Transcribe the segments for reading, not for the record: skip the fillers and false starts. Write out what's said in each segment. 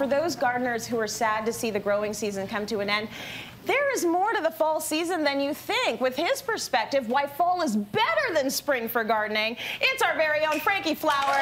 for those gardeners who are sad to see the growing season come to an end, there is more to the fall season than you think. With his perspective, why fall is better than spring for gardening, it's our very own Frankie Flowers.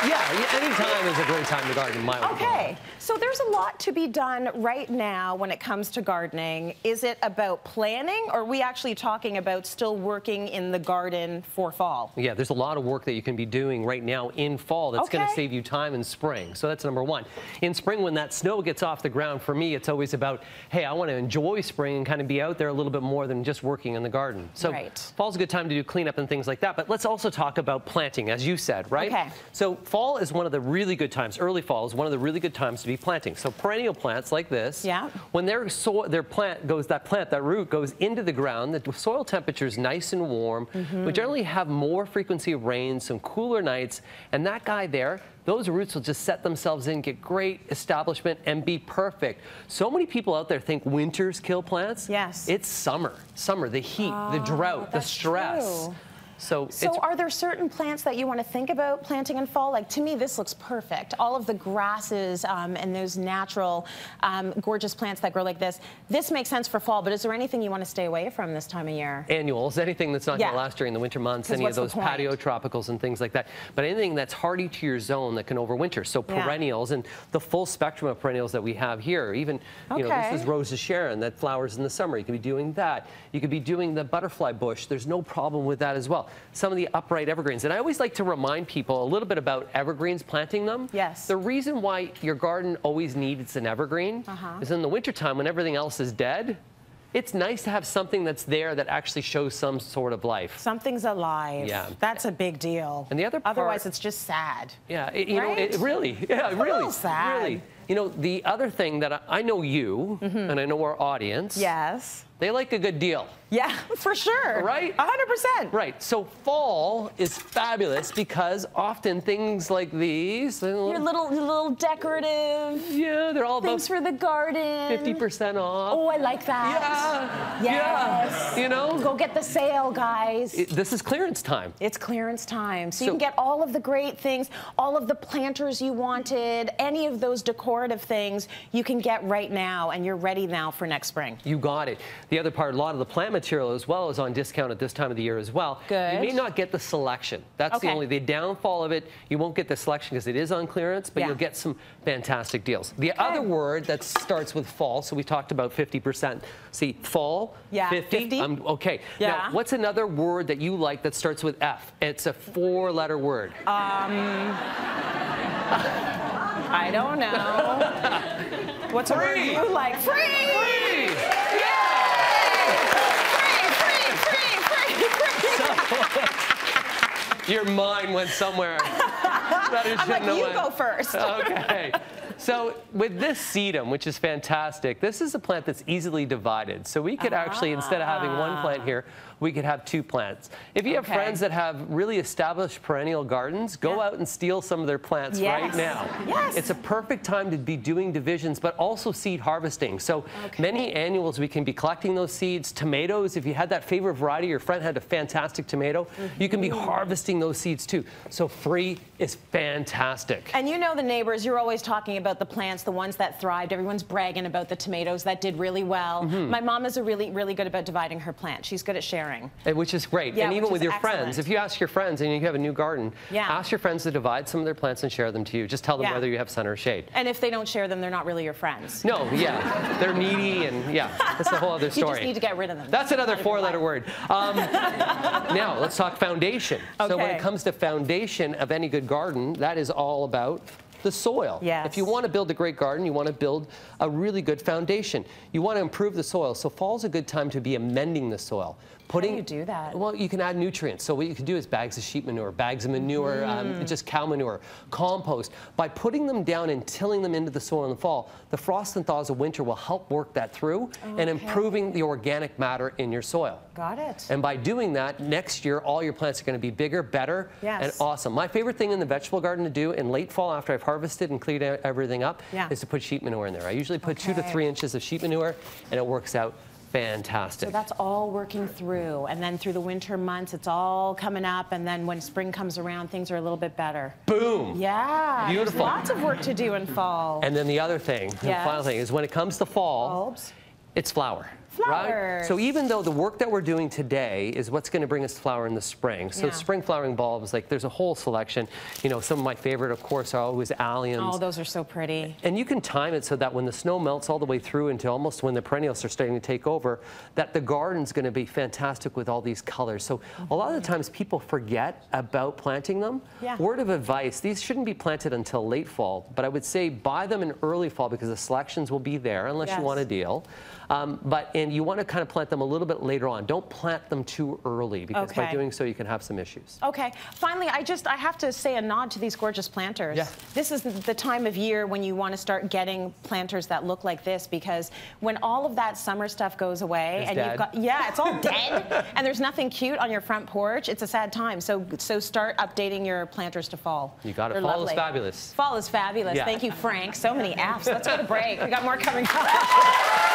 Yeah, any time is a great time to garden, in my opinion. Okay, so there's a lot to be done right now when it comes to gardening. Is it about planning, or are we actually talking about still working in the garden for fall? Yeah, there's a lot of work that you can be doing right now in fall that's going to save you time in spring. So that's number one. In spring, when that snow gets off the ground, for me, it's always about, hey, I want to enjoy spring and kind of be out there a little bit more than just working in the garden. So fall's a good time to do cleanup and things like that. But let's also talk about planting, as you said, right? Okay. So fall is one of the really good times, early fall is one of the really good times to be planting. So perennial plants like this, when that root goes into the ground, the soil temperature is nice and warm. We generally have more frequency of rain, some cooler nights, and that guy there, those roots will just set themselves in, get great establishment, and be perfect. So many people out there think winters kill plants. Yes. It's summer. Summer, the heat, the drought, the stress. True. So are there certain plants that you want to think about planting in fall? Like, to me, this looks perfect. All of the grasses and those natural, gorgeous plants that grow like this. This makes sense for fall, but is there anything you want to stay away from this time of year? Annuals, anything that's not going to last during the winter months, any of those patio tropicals and things like that. But anything that's hardy to your zone that can overwinter. So perennials and the full spectrum of perennials that we have here. Even, you know, this is Rose of Sharon that flowers in the summer. You could be doing that. You could be doing the butterfly bush. There's no problem with that as well. Some of the upright evergreens. And I always like to remind people a little bit about evergreens, planting them. Yes. The reason why your garden always needs an evergreen is in the wintertime when everything else is dead, it's nice to have something that's there that actually shows some sort of life. Something's alive. Yeah. That's a big deal. And the other part, otherwise it's just sad. Yeah, you know, it really, really, sad. Really. You know, the other thing that I know you, and I know our audience. Yes. They like a good deal. Yeah, for sure. Right? 100%. Right. So fall is fabulous because often things like these, your little decorative. Yeah, they're all things for the garden. 50% off. Oh, I like that. Yeah. Yes. Yeah. You know, go get the sale, guys. This is clearance time. It's clearance time. So you can get all of the great things, all of the planters you wanted, any of those decorative things you can get right now, and you're ready now for next spring. You got it. The other part, a lot of the plant material as well is on discount at this time of the year as well. Good. You may not get the selection. That's the downfall of it. You won't get the selection because it is on clearance, but you'll get some fantastic deals. The other word that starts with fall, so we talked about 50%. See, fall, 50? Okay. Yeah. Now, what's another word that you like that starts with F? It's a 4-letter word. I don't know. What's a word you like? Free! Your mind went somewhere. I'm like, you go first. Okay. So with this sedum, which is fantastic, this is a plant that's easily divided. So we could actually, instead of having one plant here, we could have 2 plants. If you have friends that have really established perennial gardens, go out and steal some of their plants right now. Yes. It's a perfect time to be doing divisions, but also seed harvesting. So many annuals, we can be collecting those seeds. Tomatoes, if you had that favorite variety, your friend had a fantastic tomato, you can be harvesting those seeds too. So free is fantastic. And you know the neighbors, you're always talking about the plants, the ones that thrived. Everyone's bragging about the tomatoes that did really well. My mom is really good about dividing her plant. She's good at sharing. Which is great. And even with your friends, if you ask your friends and you have a new garden, ask your friends to divide some of their plants and share them to you. Just tell them whether you have sun or shade. And if they don't share them, they're not really your friends. No, they're needy, and that's a whole other story. You just need to get rid of them. That's another 4-letter word. Now, let's talk foundation. So when it comes to foundation of any good garden, that is all about the soil. Yes. If you want to build a great garden, you want to build a really good foundation. You want to improve the soil. So fall's a good time to be amending the soil. How do you do that? Well, you can add nutrients. So what you can do is bags of sheep manure, bags of manure, just cow manure, compost. By putting them down and tilling them into the soil in the fall, the frost and thaws of winter will help work that through and improving the organic matter in your soil. Got it. And by doing that, next year, all your plants are going to be bigger, better, and awesome. My favorite thing in the vegetable garden to do in late fall after I've harvested and cleaned everything up is to put sheep manure in there. I usually put 2 to 3 inches of sheep manure, and it works out Fantastic. So that's all working through, and then through the winter months, it's all coming up, and then when spring comes around, things are a little bit better. Boom. Yeah. Beautiful. There's lots of work to do in fall. And then the other thing, the final thing, is when it comes to fall, it's flower. Flowers. Right? So even though the work that we're doing today is what's going to bring us flower in the spring. So spring flowering bulbs, like there's a whole selection. You know, some of my favorite, of course, are always alliums. Oh, those are so pretty. And you can time it so that when the snow melts all the way through into almost when the perennials are starting to take over, that the garden's going to be fantastic with all these colors. So a lot of the times people forget about planting them. Word of advice, these shouldn't be planted until late fall, but I would say buy them in early fall because the selections will be there unless you want a deal. And you want to kind of plant them a little bit later on. Don't plant them too early because by doing so you can have some issues. Okay. Finally, I have to say a nod to these gorgeous planters. This is the time of year when you want to start getting planters that look like this, because when all of that summer stuff goes away and you've got it's all dead and there's nothing cute on your front porch, it's a sad time. So start updating your planters to fall. You got it. Fall is fabulous. Fall is fabulous. Thank you, Frank. So many Fs. Let's go to break. We got more coming up.